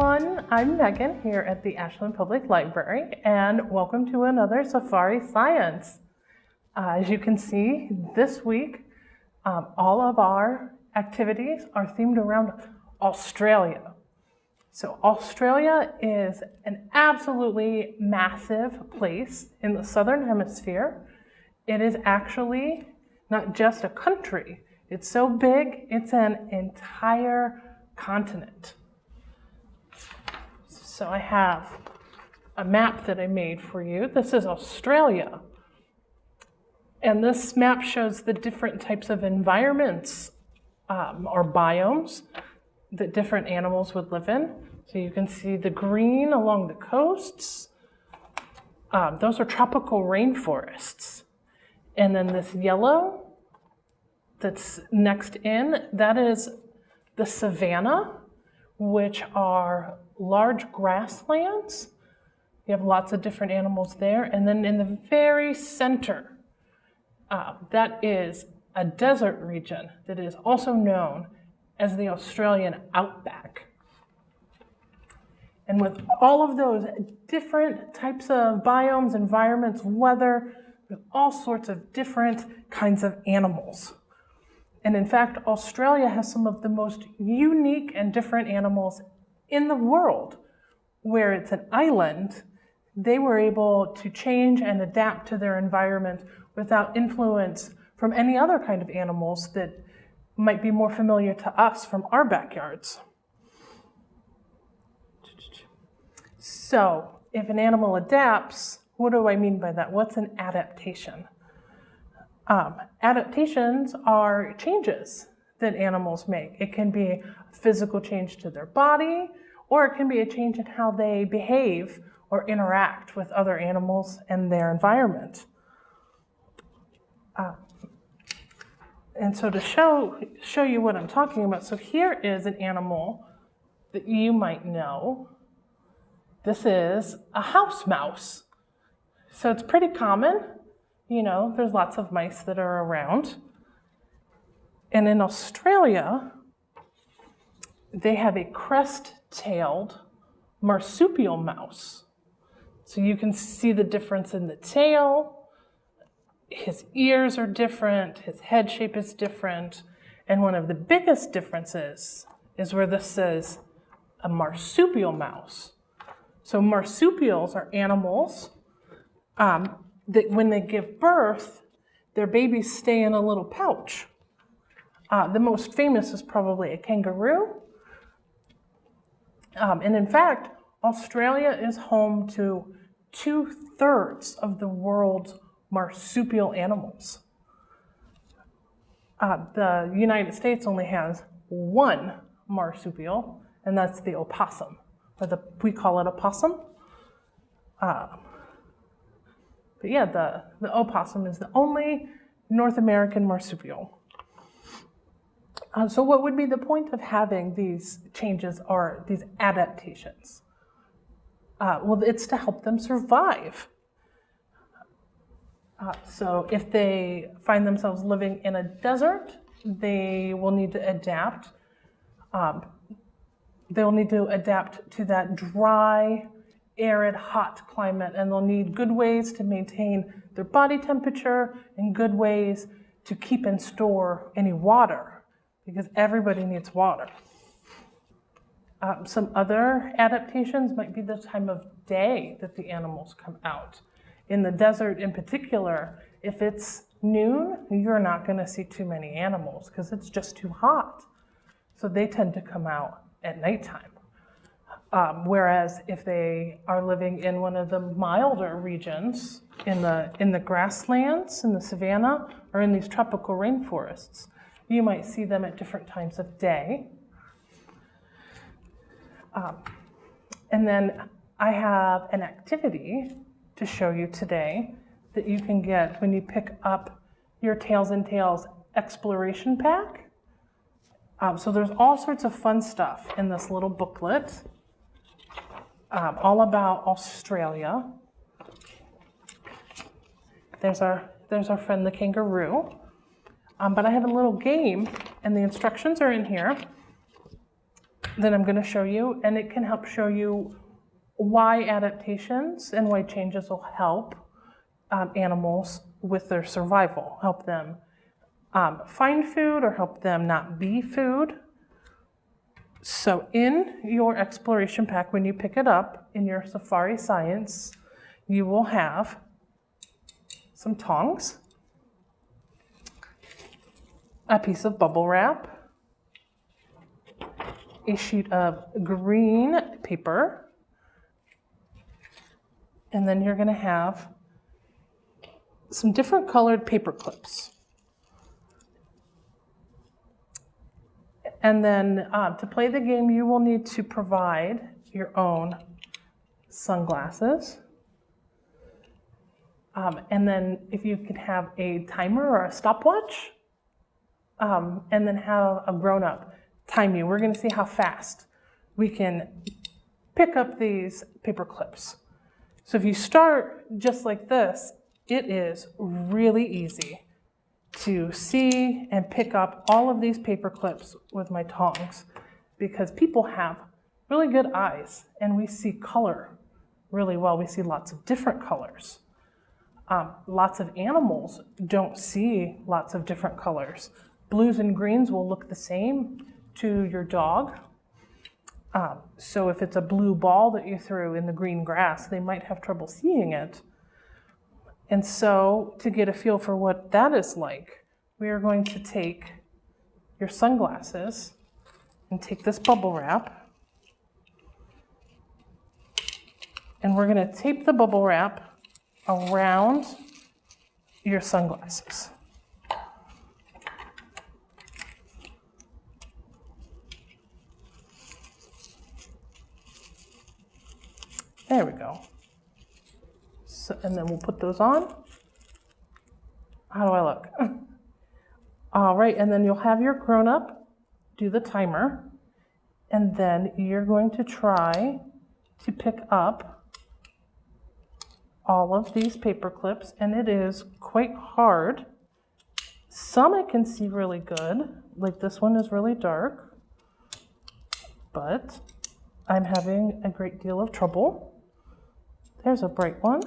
everyone, I'm Megan here at the Ashland Public Library, and welcome to another Safari Science. As you can see, this week, all of our activities are themed around Australia. So Australia is an absolutely massive place in the Southern Hemisphere. It is actually not just a country. It's so big, it's an entire continent. So I have a map that I made for you. This is Australia. And this map shows the different types of environments or biomes that different animals would live in. So you can see the green along the coasts. Those are tropical rainforests. And then this yellow that's next in, that is the savanna, which are large grasslands. You have lots of different animals there. And then in the very center, that is a desert region that is also known as the Australian outback. And with all of those different types of biomes, environments, weather, with all sorts of different kinds of animals. And in fact, Australia has some of the most unique and different animals in the world. Where it's an island, they were able to change and adapt to their environment without influence from any other kind of animals that might be more familiar to us from our backyards. So, if an animal adapts, what do I mean by that? What's an adaptation? Adaptations are changes that animals make. It can be a physical change to their body, or it can be a change in how they behave or interact with other animals and their environment. And so to show you what I'm talking about, so here is an animal that you might know. This is a house mouse. So it's pretty common. You know, there's lots of mice that are around. And in Australia, they have a crest-tailed marsupial mouse. So you can see the difference in the tail. His ears are different. His head shape is different. And one of the biggest differences is where this says a marsupial mouse. So marsupials are animals that when they give birth, their babies stay in a little pouch. The most famous is probably a kangaroo. And in fact, Australia is home to 2/3 of the world's marsupial animals. The United States only has one marsupial, and that's the opossum. We call it a possum. But yeah, the opossum is the only North American marsupial. So what would be the point of having these changes or these adaptations? Well, it's to help them survive. So if they find themselves living in a desert, they will need to adapt. They'll need to adapt to that dry, arid, hot climate, and they'll need good ways to maintain their body temperature and good ways to keep and store any water, because everybody needs water. Some other adaptations might be the time of day that the animals come out. In the desert in particular, if it's noon, you're not going to see too many animals because it's just too hot. So they tend to come out at nighttime. Whereas if they are living in one of the milder regions, in the grasslands, in the savanna, or in these tropical rainforests, you might see them at different times of day. And then I have an activity to show you today that you can get when you pick up your Tails and Tales exploration pack. So there's all sorts of fun stuff in this little booklet, all about Australia. There's our friend the kangaroo. But I have a little game, and the instructions are in here. that I'm going to show you, and it can help show you why adaptations and why changes will help animals with their survival, help them find food or help them not be food. So in your exploration pack, when you pick it up in your Safari Science, you will have some tongs, a piece of bubble wrap, a sheet of green paper, and then you're going to have some different colored paper clips. And then to play the game, you will need to provide your own sunglasses. And then if you could have a timer or a stopwatch, and then have a grown-up time you. We're going to see how fast we can pick up these paper clips. So if you start just like this, it is really easy to see and pick up all of these paper clips with my tongs, because people have really good eyes and we see color really well. We see lots of different colors. Lots of animals don't see lots of different colors. Blues and greens will look the same to your dog. So if it's a blue ball that you threw in the green grass, they might have trouble seeing it. And so to get a feel for what that is like, we are going to take your sunglasses and take this bubble wrap, and we're going to tape the bubble wrap around your sunglasses. There we go. So, and then we'll put those on. How do I look? All right, and then you'll have your grown-up do the timer, and then you're going to try to pick up all of these paper clips, and it is quite hard. Some I can see really good, like this one is really dark, but I'm having a great deal of trouble. There's a bright one.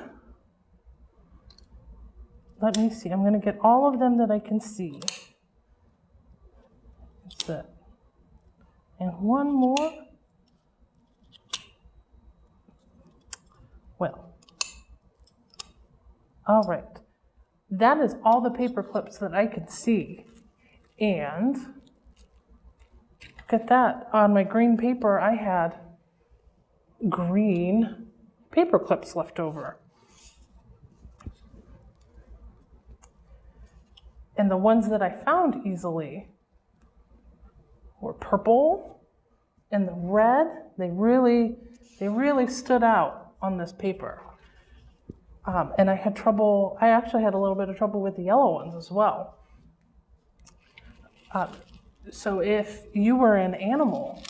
Let me see, I'm going to get all of them that I can see. That's it. And one more. Well, all right. That is all the paper clips that I could see. And look at that. On my green paper, I had green paper clips left over. And the ones that I found easily were purple and the red. They really stood out on this paper. And I actually had a little bit of trouble with the yellow ones as well. So if you were an animal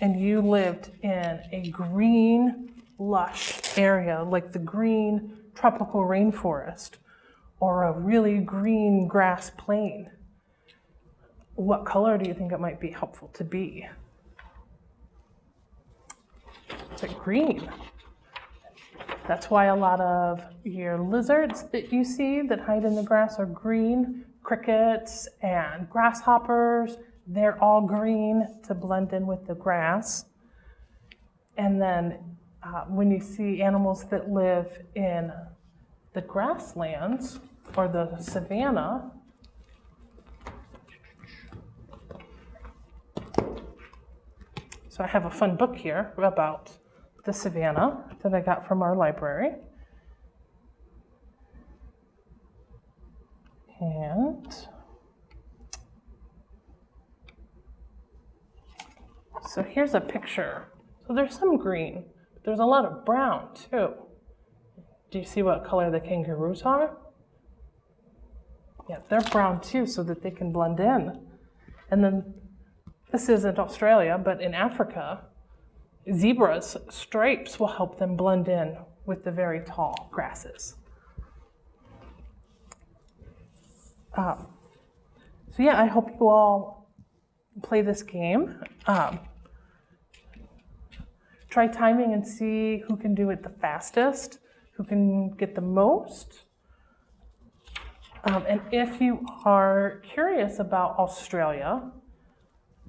and you lived in a green, lush area, like the green tropical rainforest, or a really green grass plain, what color do you think it might be helpful to be? It's like green. That's why a lot of your lizards that you see that hide in the grass are green. Crickets and grasshoppers, they're all green to blend in with the grass. And then when you see animals that live in the grasslands or the savanna, so I have a fun book here about the savanna that I got from our library. And so here's a picture. So there's some green, but there's a lot of brown too. Do you see what color the kangaroos are? Yeah, they're brown too, so that they can blend in. And then this isn't Australia, but in Africa, zebras' stripes will help them blend in with the very tall grasses. So yeah, I hope you all play this game. try timing and see who can do it the fastest, who can get the most. And if you are curious about Australia,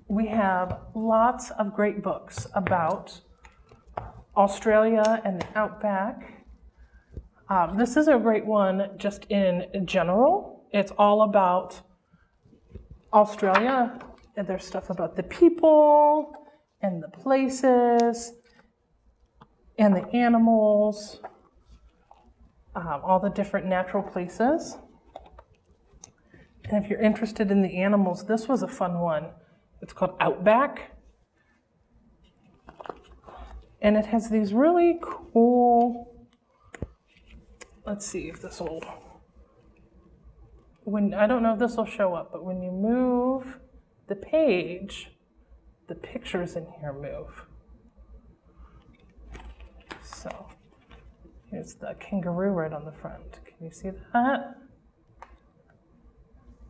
we have lots of great books about Australia and the outback. This is a great one just in general. It's all about Australia, and there's stuff about the people and the places and the animals, all the different natural places. And if you're interested in the animals, this was a fun one. It's called Outback. And it has these really cool, let's see if this will, I don't know if this will show up, but when you move the page, the pictures in here move. So here's the kangaroo right on the front. Can you see that?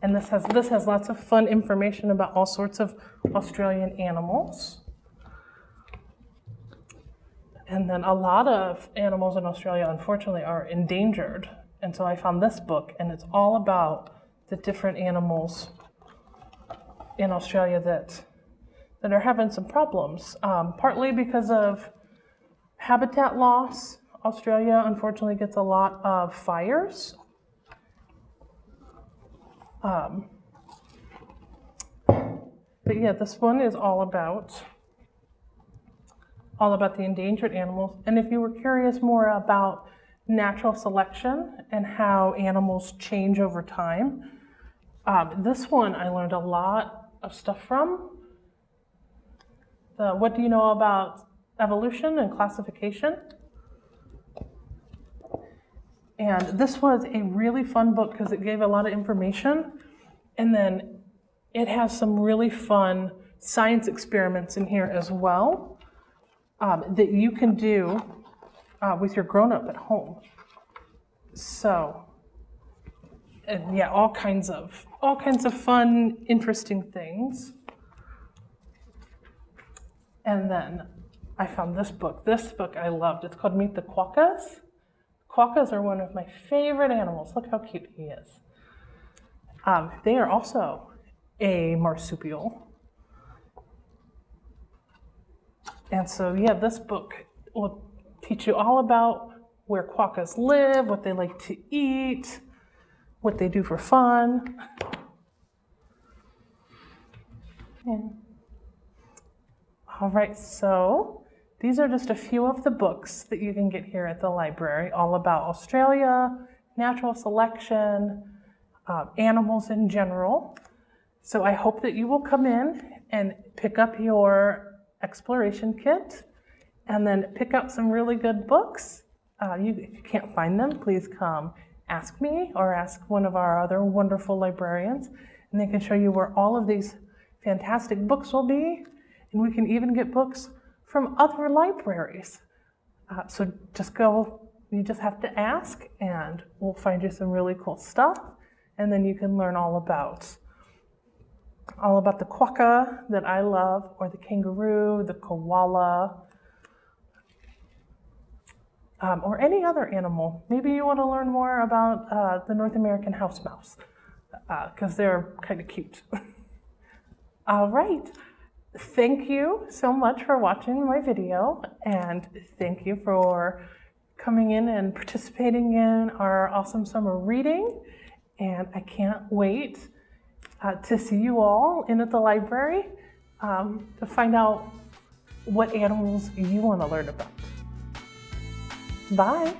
And this has lots of fun information about all sorts of Australian animals. And then a lot of animals in Australia, unfortunately, are endangered. And so I found this book, and it's all about the different animals in Australia that are having some problems, partly because of habitat loss. Australia, unfortunately, gets a lot of fires. But yeah, this one is all about the endangered animals. And if you were curious more about natural selection and how animals change over time, this one I learned a lot of stuff from. What do you know about evolution and classification? And this was a really fun book because it gave a lot of information. And then it has some really fun science experiments in here as well that you can do with your grown-up at home. So, and yeah, all kinds of fun, interesting things. And then I found this book. This book I loved. It's called Meet the Quokkas. Quokkas are one of my favorite animals. Look how cute he is. They are also a marsupial. And so, yeah, this book will teach you all about where quokkas live, what they like to eat, what they do for fun. And, all right, so these are just a few of the books that you can get here at the library, all about Australia, natural selection, animals in general. So I hope that you will come in and pick up your exploration kit and then pick up some really good books. If you can't find them, please come ask me or ask one of our other wonderful librarians, and they can show you where all of these fantastic books will be, and we can even get books from other libraries. So you just have to ask, and we'll find you some really cool stuff, and then you can learn all about the quokka that I love, or the kangaroo, the koala, or any other animal. Maybe you want to learn more about the North American house mouse, because they're kind of cute. All right. Thank you so much for watching my video, and thank you for coming in and participating in our awesome summer reading. And I can't wait to see you all in at the library to find out what animals you want to learn about. Bye.